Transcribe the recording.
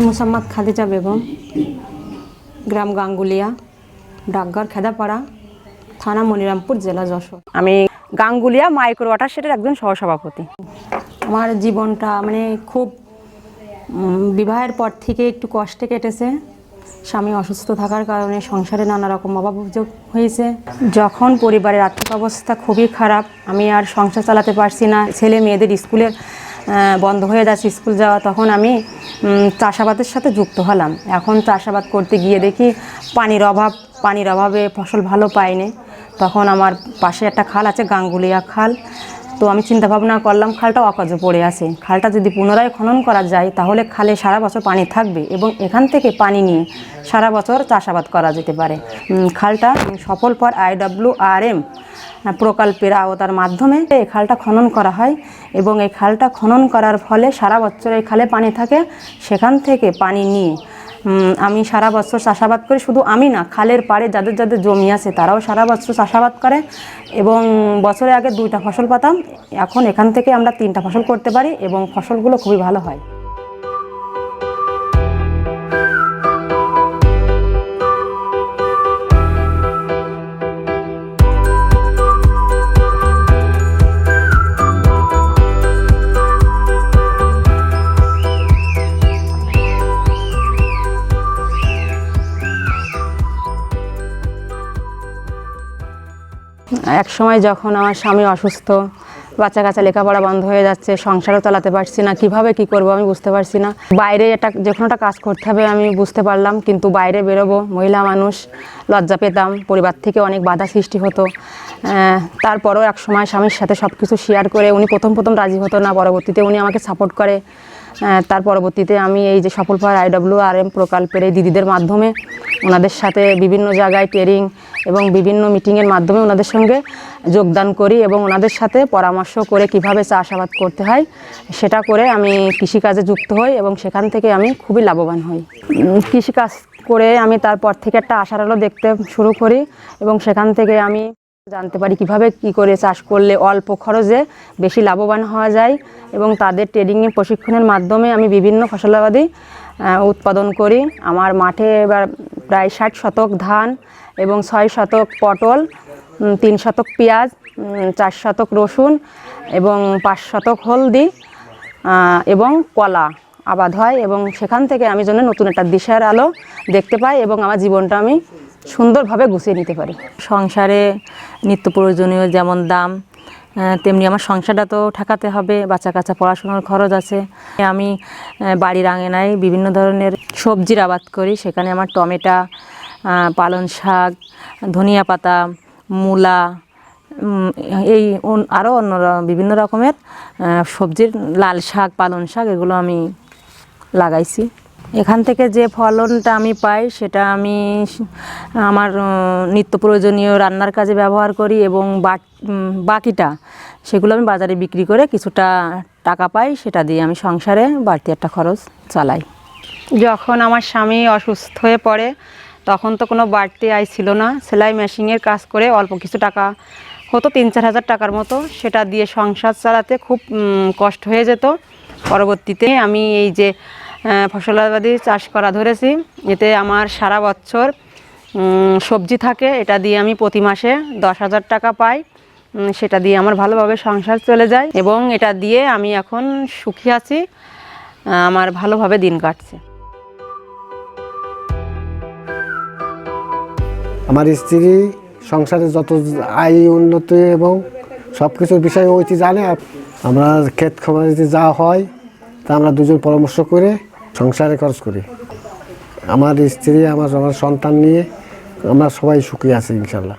মোসাম্মদ খাদিজা বেগম, গ্রাম গাঙ্গুলিয়া, ডাকঘর খেদাপাড়া, থানা মনিরামপুর, জেলা যশোর। আমি গাঙ্গুলিয়া মাইক্রো ওয়াটার শেডের একজন সহসভাপতি। আমার জীবনটা খুব বিবাহের পর থেকে একটু কষ্টে কেটেছে। স্বামী অসুস্থ থাকার কারণে সংসারে নানা রকম অভাব অভিযোগ হয়েছে। যখন পরিবারের আর্থিক অবস্থা খুবই খারাপ, আমি আর সংসার চালাতে পারছি না, ছেলে মেয়েদের স্কুলের বন্ধ হয়ে যাচ্ছে স্কুল যাওয়া, তখন আমি চাষাবাদের সাথে যুক্ত হলাম। এখন চাষাবাদ করতে গিয়ে দেখি পানির অভাবে ফসল ভালো পাইনি। তখন আমার পাশে একটা খাল আছে, গাঙ্গুলিয়া খাল। তো আমি চিন্তা ভাবনা করলাম, খালটা অকাজ পড়ে আছে, খালটা যদি পুনরায় খনন করা যায় তাহলে খালে সারা বছর পানি থাকবে এবং এখান থেকে পানি নিয়ে সারা বছর চাষাবাদ করা যেতে পারে। খালটা সফল ফর IWRM প্রকল্পের আওতার মাধ্যমে এই খালটা খনন করা হয় এবং এই খালটা খনন করার ফলে সারা বছর এই খালে পানি থাকে। সেখান থেকে পানি নিয়ে আমি সারা বছর চাষাবাদ করি। শুধু আমি না, খালের পাড়ে যাদের যাদের জমি আছে তারাও সারা বছর চাষাবাদ করে এবং বছরে আগে 2টা ফসল পাতাম, এখন এখান থেকে আমরা 3টা ফসল করতে পারি এবং ফসলগুলো খুবই ভালো হয়। এক সময় যখন আমার স্বামী অসুস্থ, বাচ্চা কাচ্চা লেখাপড়া বন্ধ হয়ে যাচ্ছে, সংসারও চালাতে পারছি না, কিভাবে কি করব আমি বুঝতে পারছি না। বাইরে যে কোনো একটা কাজ করতে হবে আমি বুঝতে পারলাম, কিন্তু বাইরে বেরোবো, মহিলা মানুষ, লজ্জা পেতাম, পরিবার থেকে অনেক বাধা সৃষ্টি হতো। তারপরও এক সময় স্বামীর সাথে সব কিছু শেয়ার করে উনি প্রথম রাজি হতো না, পরবর্তীতে উনি আমাকে সাপোর্ট করে। তার পরবর্তীতে আমি এই যে সফল ফর IWRM প্রকল্পের এই দিদিদের মাধ্যমে ওনাদের সাথে বিভিন্ন জায়গায় ট্রেনিং এবং বিভিন্ন মিটিংয়ের মাধ্যমে ওনাদের সঙ্গে যোগদান করি এবং ওনাদের সাথে পরামর্শ করে কিভাবে চাষাবাদ করতে হয় সেটা করে আমি কৃষিকাজে যুক্ত হই এবং সেখান থেকে আমি খুবই লাভবান হই। কৃষিকাজ করে আমি তারপর থেকে একটা আশার আলো দেখতে শুরু করি এবং সেখান থেকে আমি জানতে পারি কিভাবে কি করে চাষ করলে অল্প খরচে বেশি লাভবান হওয়া যায় এবং তাদের ট্রেনিংয়ের প্রশিক্ষণের মাধ্যমে আমি বিভিন্ন ফসলাবাদি উৎপাদন করি। আমার মাঠে এবার প্রায় 60 শতক ধান এবং 6 শতক পটল, 3 শতক পেঁয়াজ, 4 শতক রসুন এবং 5 শতক হলদি এবং কলা আবাদ হয় এবং সেখান থেকে আমি যেন নতুন একটা দিশার আলো দেখতে পাই এবং আমার জীবনটা আমি সুন্দরভাবে গুছিয়ে নিতে পারি। সংসারে নিত্য প্রয়োজনীয় যেমন দাম, তেমনি আমার সংসারটা তো ঠেকাতে হবে, বাচ্চা কাচ্চা পড়াশোনার খরচ আছে। আমি বাড়ির আঙিনায় বিভিন্ন ধরনের সবজির আবাদ করি, সেখানে আমার টমেটো, পালং শাক, ধনিয়া পাতা, মূলা, এই আরও অন্য বিভিন্ন রকমের সবজির, লাল শাক, পালং শাক, এগুলো আমি লাগাইছি। এখান থেকে যে ফলনটা আমি পাই সেটা আমি আমার নিত্য প্রয়োজনীয় রান্নার কাজে ব্যবহার করি এবং বাকিটা সেগুলো আমি বাজারে বিক্রি করে কিছুটা টাকা পাই, সেটা দিয়ে আমি সংসারে বাড়তি একটা খরচ চালাই। যখন আমার স্বামী অসুস্থ হয়ে পড়ে তখন তো কোনো বাড়তি আয় ছিল না, সেলাই মেশিনের কাজ করে অল্প কিছু টাকা হতো, 3-4 হাজার টাকার মতো, সেটা দিয়ে সংসার চালাতে খুব কষ্ট হয়ে যেত। পরবর্তীতে আমি এই যে ফসলাবাদি চাষ করা ধরেছি, এতে আমার সারা বছর সবজি থাকে, এটা দিয়ে আমি প্রতি মাসে 10,000 টাকা পাই, সেটা দিয়ে আমার ভালোভাবে সংসার চলে যায় এবং এটা দিয়ে আমি এখন সুখী আছি, আমার ভালোভাবে দিন কাটছে। আমার স্ত্রী সংসারে যত আয় উন্নতি এবং সব কিছুর বিষয়ে ওইটি জানে। আমরা ক্ষেত খামারে যা হয় তা আমরা দুজন পরামর্শ করে সংসারে খরচ করি। আমার স্ত্রী, আমার সন্তান নিয়ে আমরা সবাই সুখী আছি ইনশাল্লাহ।